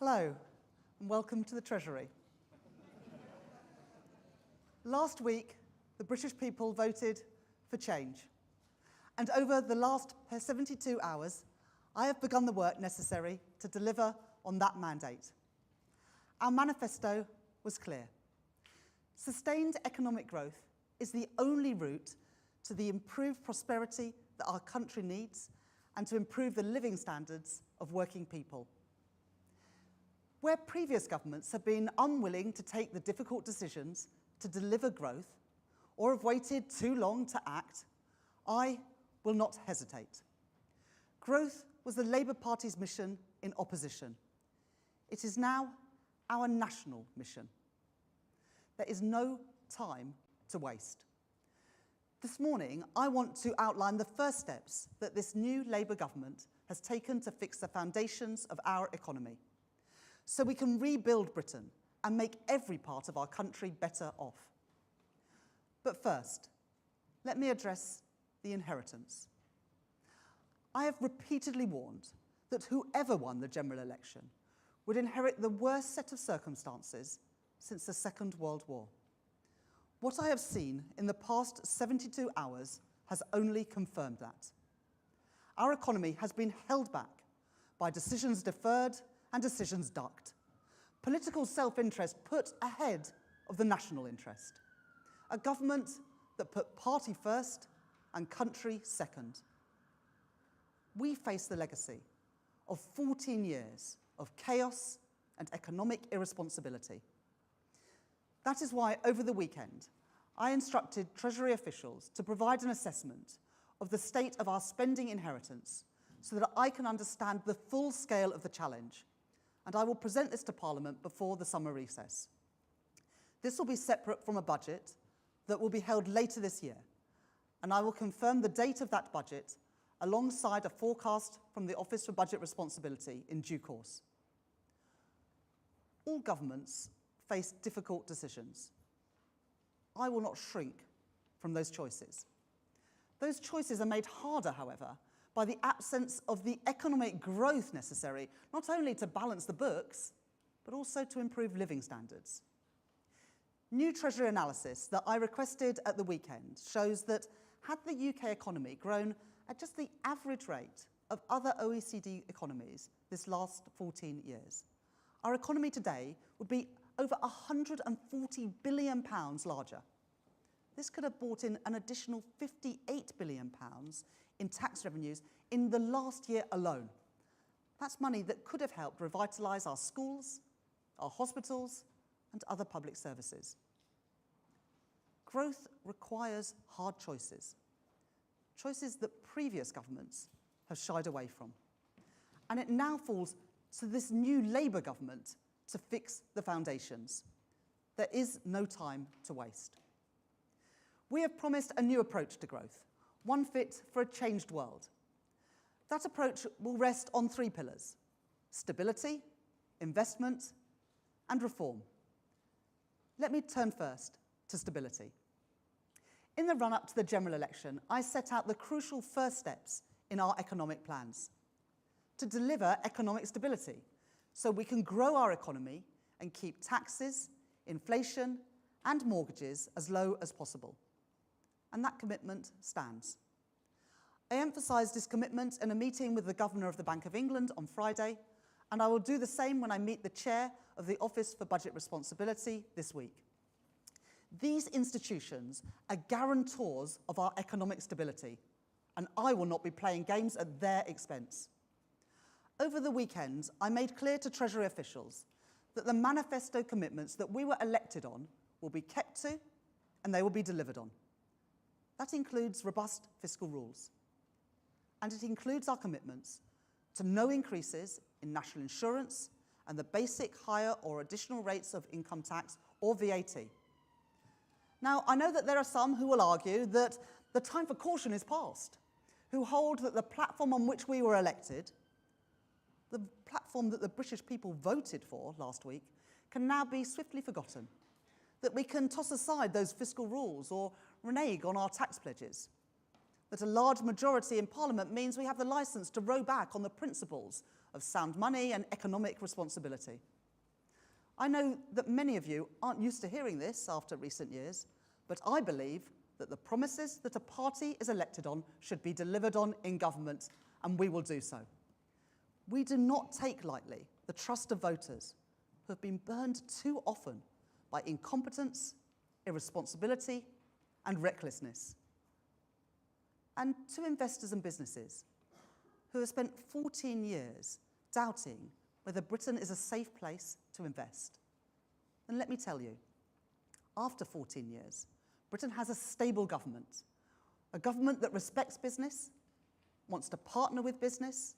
Hello, and welcome to the Treasury. Last week, the British people voted for change. And over the last 72 hours, I have begun the work necessary to deliver on that mandate. Our manifesto was clear. Sustained economic growth is the only route to the improved prosperity that our country needs and to improve the living standards of working people. Where previous governments have been unwilling to take the difficult decisions to deliver growth or have waited too long to act, I will not hesitate. Growth was the Labour Party's mission in opposition. It is now our national mission. There is no time to waste. This morning, I want to outline the first steps that this new Labour government has taken to fix the foundations of our economy, so we can rebuild Britain and make every part of our country better off. But first, let me address the inheritance. I have repeatedly warned that whoever won the general election would inherit the worst set of circumstances since the Second World War. What I have seen in the past 72 hours has only confirmed that. Our economy has been held back by decisions deferred and decisions ducked. Political self-interest put ahead of the national interest. A government that put party first and country second. We face the legacy of 14 years of chaos and economic irresponsibility. That is why, over the weekend, I instructed Treasury officials to provide an assessment of the state of our spending inheritance so that I can understand the full scale of the challenge, and I will present this to Parliament before the summer recess. This will be separate from a budget that will be held later this year, and I will confirm the date of that budget alongside a forecast from the Office for Budget Responsibility in due course. All governments face difficult decisions. I will not shrink from those choices. Those choices are made harder, however, by the absence of the economic growth necessary, not only to balance the books, but also to improve living standards. New Treasury analysis that I requested at the weekend shows that had the UK economy grown at just the average rate of other OECD economies this last 14 years, our economy today would be over £140 billion larger. This could have brought in an additional £58 billion in tax revenues in the last year alone. That's money that could have helped revitalise our schools, our hospitals, and other public services. Growth requires hard choices, choices that previous governments have shied away from. And it now falls to this new Labour government to fix the foundations. There is no time to waste. We have promised a new approach to growth, one fit for a changed world. That approach will rest on three pillars: stability, investment, and reform. Let me turn first to stability. In the run-up to the general election, I set out the crucial first steps in our economic plans to deliver economic stability so we can grow our economy and keep taxes, inflation, and mortgages as low as possible. And that commitment stands. I emphasised this commitment in a meeting with the Governor of the Bank of England on Friday, and I will do the same when I meet the Chair of the Office for Budget Responsibility this week. These institutions are guarantors of our economic stability, and I will not be playing games at their expense. Over the weekend, I made clear to Treasury officials that the manifesto commitments that we were elected on will be kept to and they will be delivered on. That includes robust fiscal rules. And it includes our commitments to no increases in national insurance and the basic higher or additional rates of income tax or VAT. Now, I know that there are some who will argue that the time for caution is past, who hold that the platform on which we were elected, the platform that the British people voted for last week, can now be swiftly forgotten, that we can toss aside those fiscal rules or renege on our tax pledges, that a large majority in Parliament means we have the licence to row back on the principles of sound money and economic responsibility. I know that many of you aren't used to hearing this after recent years, but I believe that the promises that a party is elected on should be delivered on in government, and we will do so. We do not take lightly the trust of voters who have been burned too often by incompetence, irresponsibility, and recklessness. And to investors and businesses who have spent 14 years doubting whether Britain is a safe place to invest. And let me tell you, after 14 years, Britain has a stable government, a government that respects business, wants to partner with business,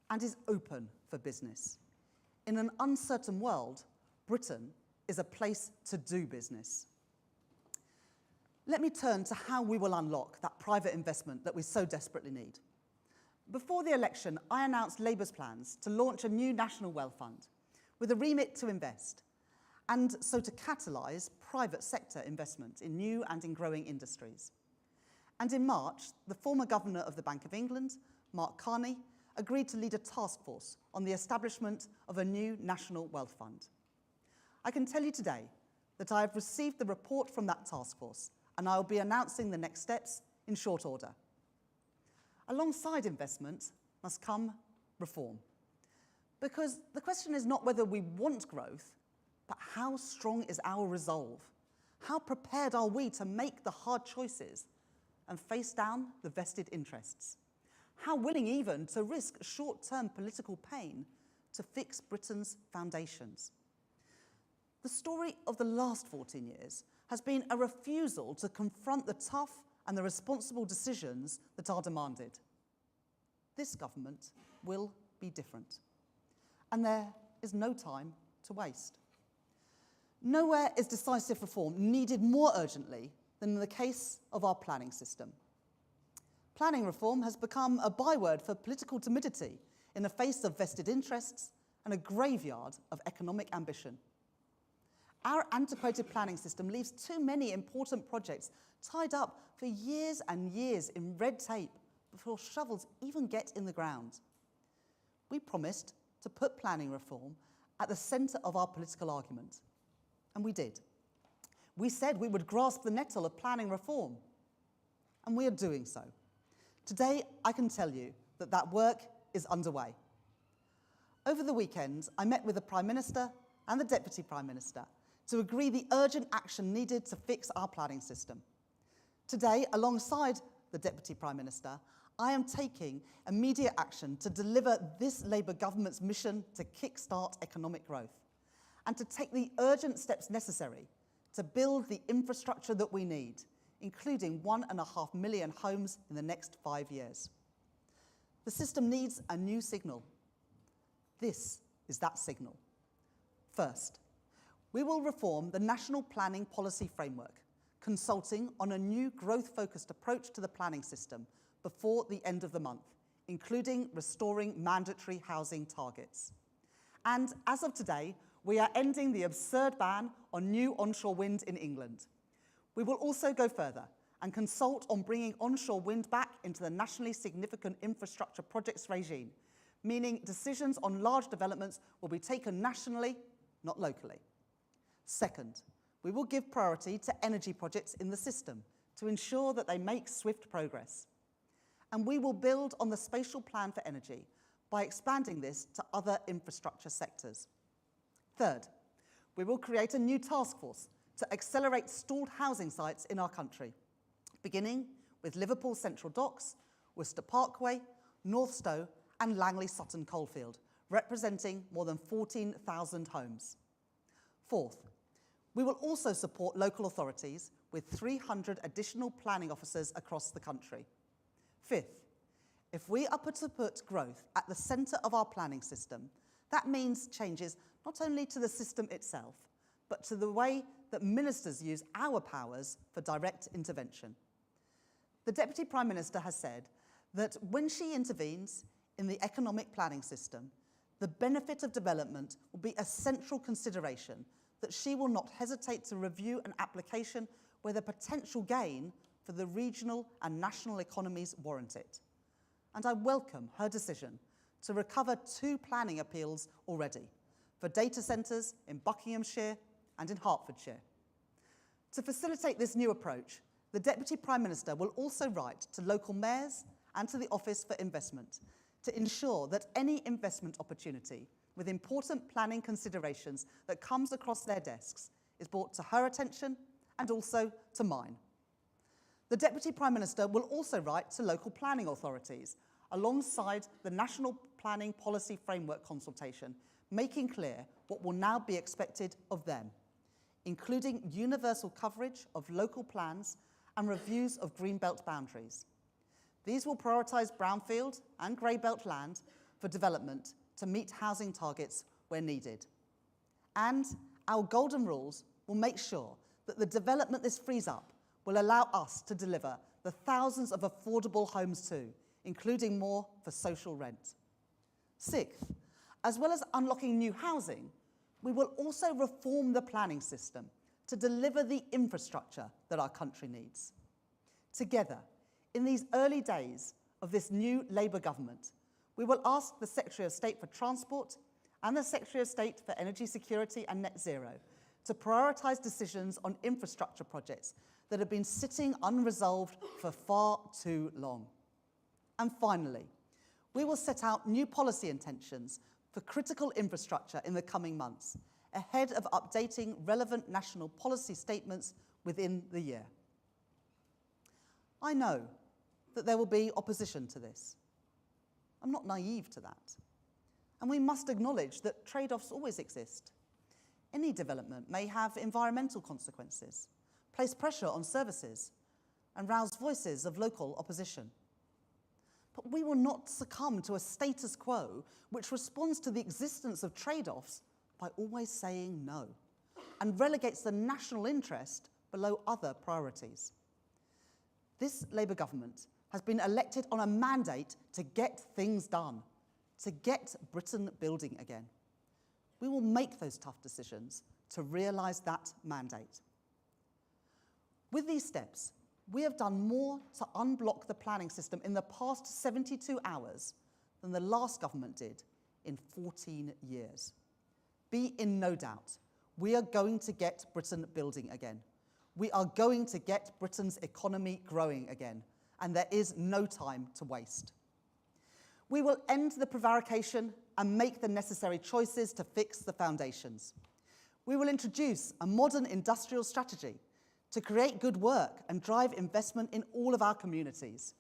and is open for business. In an uncertain world, Britain is a place to do business. Let me turn to how we will unlock that private investment that we so desperately need. Before the election, I announced Labour's plans to launch a new national wealth fund with a remit to invest, and so to catalyse private sector investment in new and in growing industries. And in March, the former Governor of the Bank of England, Mark Carney, agreed to lead a task force on the establishment of a new national wealth fund. I can tell you today that I have received the report from that task force, and I will be announcing the next steps in short order. Alongside investment must come reform. Because the question is not whether we want growth, but how strong is our resolve? How prepared are we to make the hard choices and face down the vested interests? How willing even to risk short-term political pain to fix Britain's foundations? The story of the last 14 years has been a refusal to confront the tough and the responsible decisions that are demanded. This government will be different. And there is no time to waste. Nowhere is decisive reform needed more urgently than in the case of our planning system. Planning reform has become a byword for political timidity in the face of vested interests and a graveyard of economic ambition. Our antiquated planning system leaves too many important projects tied up for years and years in red tape before shovels even get in the ground. We promised to put planning reform at the centre of our political argument, and we did. We said we would grasp the nettle of planning reform, and we are doing so. Today, I can tell you that that work is underway. Over the weekend, I met with the Prime Minister and the Deputy Prime Minister to agree the urgent action needed to fix our planning system. Today, alongside the Deputy Prime Minister, I am taking immediate action to deliver this Labour government's mission to kickstart economic growth and to take the urgent steps necessary to build the infrastructure that we need, including 1.5 million homes in the next 5 years. The system needs a new signal. This is that signal. First, we will reform the National Planning Policy Framework, consulting on a new growth-focused approach to the planning system before the end of the month, including restoring mandatory housing targets. And as of today, we are ending the absurd ban on new onshore wind in England. We will also go further and consult on bringing onshore wind back into the nationally significant infrastructure projects regime, meaning decisions on large developments will be taken nationally, not locally. Second, we will give priority to energy projects in the system to ensure that they make swift progress. And we will build on the spatial plan for energy by expanding this to other infrastructure sectors. Third, we will create a new task force to accelerate stalled housing sites in our country, beginning with Liverpool Central Docks, Worcester Parkway, North Stowe, and Langley Sutton Coalfield, representing more than 14,000 homes. Fourth, we will also support local authorities with 300 additional planning officers across the country. Fifth, if we are to put growth at the centre of our planning system, that means changes not only to the system itself, but to the way that ministers use our powers for direct intervention. The Deputy Prime Minister has said that when she intervenes in the economic planning system, the benefit of development will be a central consideration, that she will not hesitate to review an application where the potential gain for the regional and national economies warrant it. And I welcome her decision to recover 2 planning appeals already for data centres in Buckinghamshire and in Hertfordshire. To facilitate this new approach, the Deputy Prime Minister will also write to local mayors and to the Office for Investment to ensure that any investment opportunity with important planning considerations that comes across their desks is brought to her attention and also to mine. The Deputy Prime Minister will also write to local planning authorities alongside the National Planning Policy Framework consultation, making clear what will now be expected of them, including universal coverage of local plans and reviews of greenbelt boundaries. These will prioritise brownfield and greybelt land for development to meet housing targets where needed. And our golden rules will make sure that the development this frees up will allow us to deliver the thousands of affordable homes too, including more for social rent. Sixth, as well as unlocking new housing, we will also reform the planning system to deliver the infrastructure that our country needs. Together, in these early days of this new Labour government, we will ask the Secretary of State for Transport and the Secretary of State for Energy Security and Net Zero to prioritise decisions on infrastructure projects that have been sitting unresolved for far too long. And finally, we will set out new policy intentions for critical infrastructure in the coming months, ahead of updating relevant national policy statements within the year. I know that there will be opposition to this. I'm not naive to that. And we must acknowledge that trade-offs always exist. Any development may have environmental consequences, place pressure on services, and rouse voices of local opposition. But we will not succumb to a status quo which responds to the existence of trade-offs by always saying no, and relegates the national interest below other priorities. This Labour government has been elected on a mandate to get things done, to get Britain building again. We will make those tough decisions to realise that mandate. With these steps, we have done more to unblock the planning system in the past 72 hours than the last government did in 14 years. Be in no doubt, we are going to get Britain building again. We are going to get Britain's economy growing again, and there is no time to waste. We will end the prevarication and make the necessary choices to fix the foundations. We will introduce a modern industrial strategy to create good work and drive investment in all of our communities.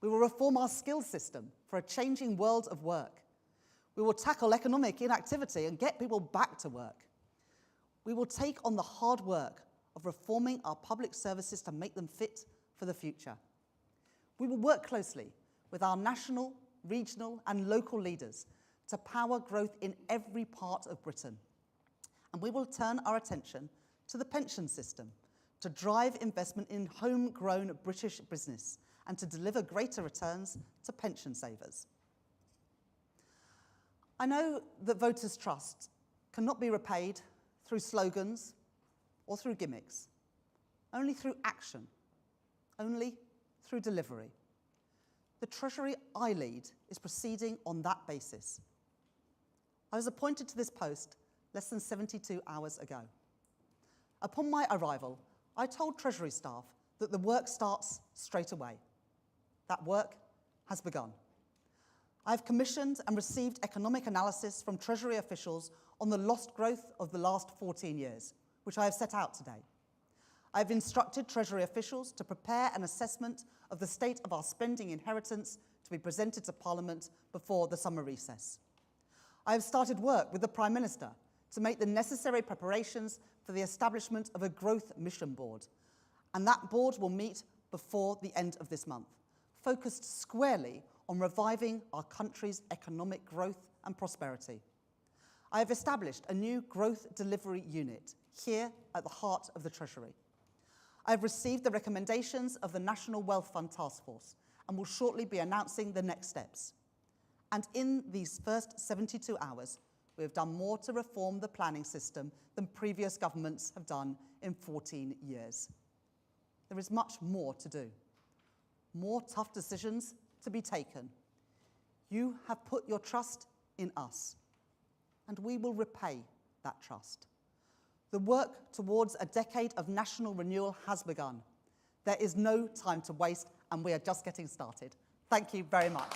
We will reform our skills system for a changing world of work. We will tackle economic inactivity and get people back to work. We will take on the hard work of reforming our public services to make them fit for the future. We will work closely with our national, regional and local leaders to power growth in every part of Britain. And we will turn our attention to the pension system to drive investment in homegrown British business and to deliver greater returns to pension savers. I know that voters' trust cannot be repaid through slogans or through gimmicks, only through action, only through delivery. The Treasury I lead is proceeding on that basis. I was appointed to this post less than 72 hours ago. Upon my arrival, I told Treasury staff that the work starts straight away. That work has begun. I have commissioned and received economic analysis from Treasury officials on the lost growth of the last 14 years, which I have set out today. I have instructed Treasury officials to prepare an assessment of the state of our spending inheritance to be presented to Parliament before the summer recess. I have started work with the Prime Minister to make the necessary preparations for the establishment of a growth mission board, and that board will meet before the end of this month, focused squarely on reviving our country's economic growth and prosperity. I have established a new growth delivery unit here at the heart of the Treasury. I have received the recommendations of the National Wealth Fund Task Force and will shortly be announcing the next steps. And in these first 72 hours, we have done more to reform the planning system than previous governments have done in 14 years. There is much more to do, more tough decisions to be taken, You have put your trust in us, and we will repay that trust. The work towards a decade of national renewal has begun. There is no time to waste, and we are just getting started. Thank you very much.